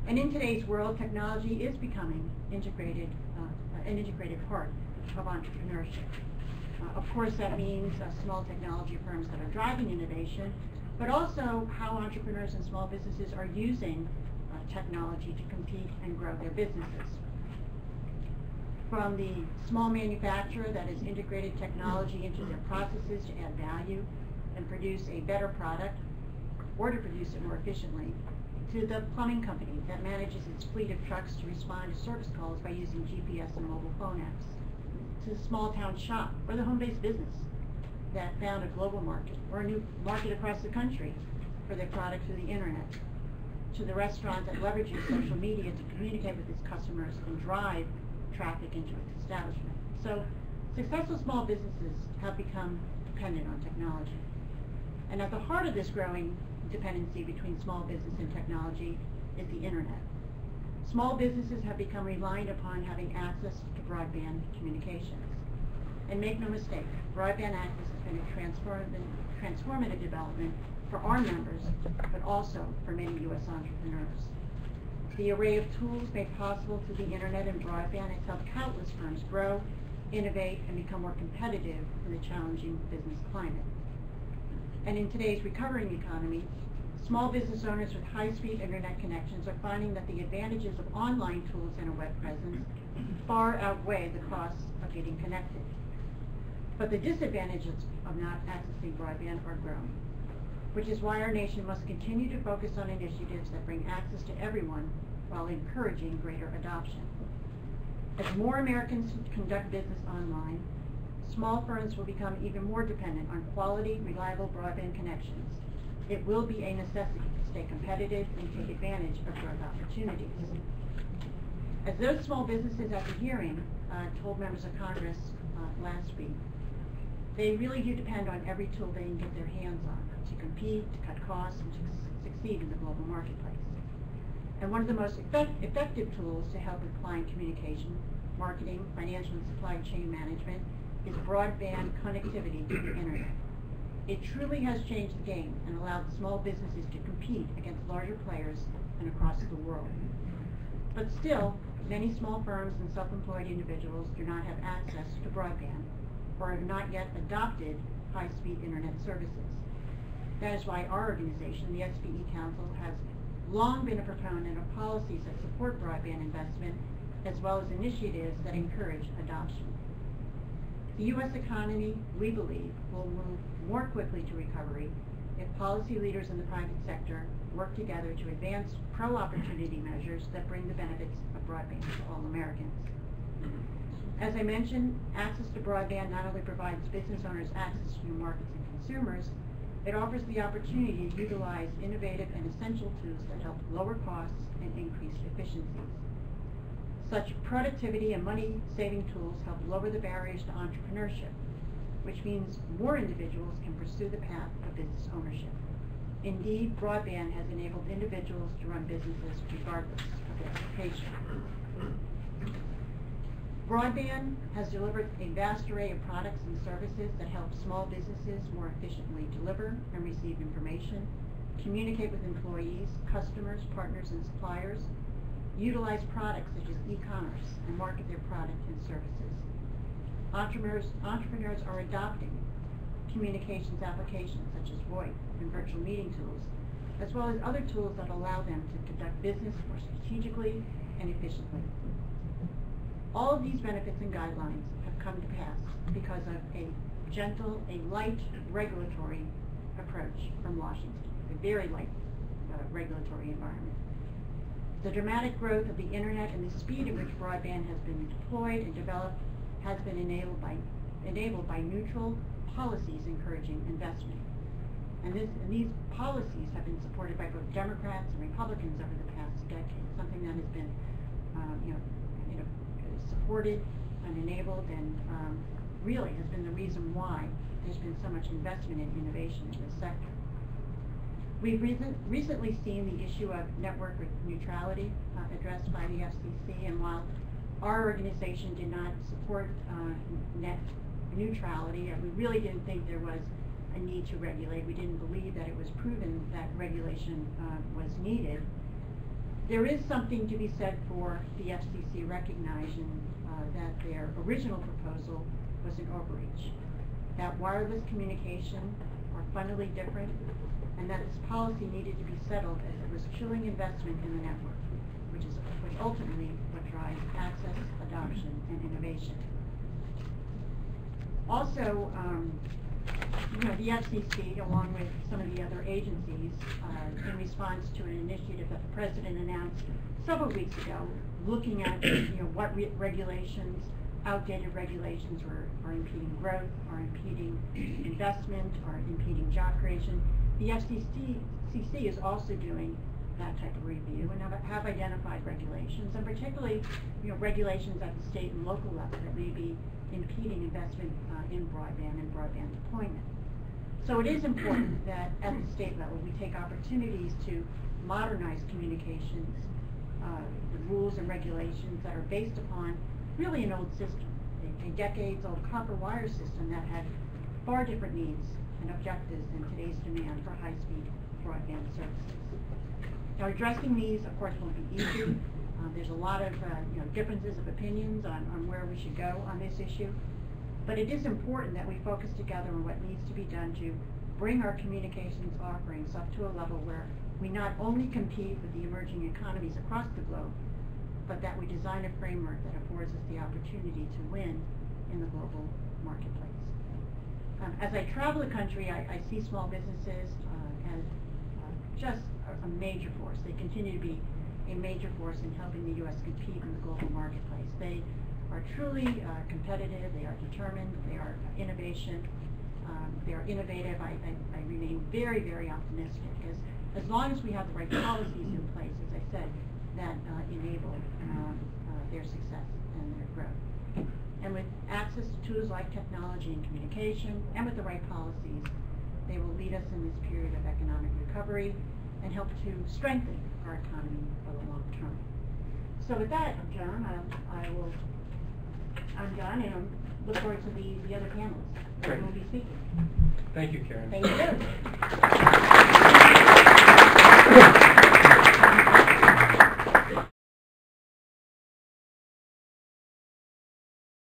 And in today's world, technology is becoming an integrated part of entrepreneurship. Of course, that means small technology firms that are driving innovation, but also how entrepreneurs and small businesses are using technology to compete and grow their businesses. From the small manufacturer that has integrated technology into their processes to add value and produce a better product, or to produce it more efficiently, to the plumbing company that manages its fleet of trucks to respond to service calls by using GPS and mobile phone apps, to the small town shop or the home-based business that found a global market or a new market across the country for their product through the internet, to the restaurant that leverages social media to communicate with its customers and drive traffic into its establishment. So successful small businesses have become dependent on technology. And at the heart of this growing dependency between small business and technology is the internet. Small businesses have become reliant upon having access to broadband communications. And make no mistake, broadband access has been a transformative development for our members, but also for many U.S. entrepreneurs. The array of tools made possible through the internet and broadband has helped countless firms grow, innovate, and become more competitive in the challenging business climate. And in today's recovering economy, small business owners with high-speed internet connections are finding that the advantages of online tools and a web presence far outweigh the costs of getting connected. But the disadvantages of not accessing broadband are growing, which is why our nation must continue to focus on initiatives that bring access to everyone while encouraging greater adoption. As more Americans conduct business online, small firms will become even more dependent on quality, reliable broadband connections. It will be a necessity to stay competitive and take advantage of growth opportunities. As those small businesses at the hearing told members of Congress last week, they really do depend on every tool they can get their hands on to compete, to cut costs, and to succeed in the global marketplace. And one of the most effective tools to help with client communication, marketing, financial and supply chain management is broadband connectivity to the internet. It truly has changed the game and allowed small businesses to compete against larger players and across the world. But still, many small firms and self-employed individuals do not have access to broadband or have not yet adopted high-speed internet services. That is why our organization, the SBE Council, has long been a proponent of policies that support broadband investment, as well as initiatives that encourage adoption. The U.S. economy, we believe, will move more quickly to recovery if policy leaders in the private sector work together to advance pro-opportunity measures that bring the benefits of broadband to all Americans. As I mentioned, access to broadband not only provides business owners access to new markets and consumers, it offers the opportunity to utilize innovative and essential tools that help lower costs and increase efficiencies. Such productivity and money-saving tools help lower the barriers to entrepreneurship, which means more individuals can pursue the path of business ownership. Indeed, broadband has enabled individuals to run businesses regardless of their occupation. Broadband has delivered a vast array of products and services that help small businesses more efficiently deliver and receive information, communicate with employees, customers, partners, and suppliers, utilize products such as e-commerce, and market their product and services. Entrepreneurs are adopting communications applications such as VoIP and virtual meeting tools, as well as other tools that allow them to conduct business more strategically and efficiently. All of these benefits and guidelines have come to pass because of a gentle, a light regulatory approach from Washington, a very light regulatory environment. The dramatic growth of the internet and the speed at which broadband has been deployed and developed has been enabled by neutral policies encouraging investment. And these policies have been supported by both Democrats and Republicans over the past decade, something that has been supported and enabled and really has been the reason why there's been so much investment in innovation in this sector. We've recently seen the issue of network neutrality addressed by the FCC, and while our organization did not support net neutrality, we really didn't think there was a need to regulate. We didn't believe that it was proven that regulation was needed. There is something to be said for the FCC recognizing that their original proposal was an overreach, that wireless communication are fundamentally different, and that its policy needed to be settled as it was killing investment in the network, which ultimately what drives access, adoption, and innovation. Also, the FCC, along with some of the other agencies, in response to an initiative that the President announced several weeks ago, looking at what regulations, outdated regulations are impeding growth, are impeding investment, are impeding job creation. The FCC is also doing that type of review and have identified regulations, and particularly regulations at the state and local level that may be impeding investment in broadband and broadband deployment. So it is important that at the state level we take opportunities to modernize communications, the rules and regulations that are based upon really an old system, a decades-old copper wire system that had far different needs and objectives than today's demand for high-speed broadband services. Now, addressing these, of course, won't be easy. There's a lot of differences of opinions on where we should go on this issue. But it is important that we focus together on what needs to be done to bring our communications offerings up to a level where we not only compete with the emerging economies across the globe, but that we design a framework that affords us the opportunity to win in the global marketplace. As I travel the country, I see small businesses as just a major force. They continue to be a major force in helping the U.S. compete in the global marketplace. They are truly competitive, they are determined, they are innovation, they are innovative. I remain very, very optimistic as long as we have the right policies in place, as I said, that enable their success and their growth. And with access to tools like technology and communication, and with the right policies, they will lead us in this period of economic recovery and help to strengthen our economy for the long term. So with that, John, I'm done, and I look forward to the other panelists that will be speaking. Thank you, Karen. Thank you.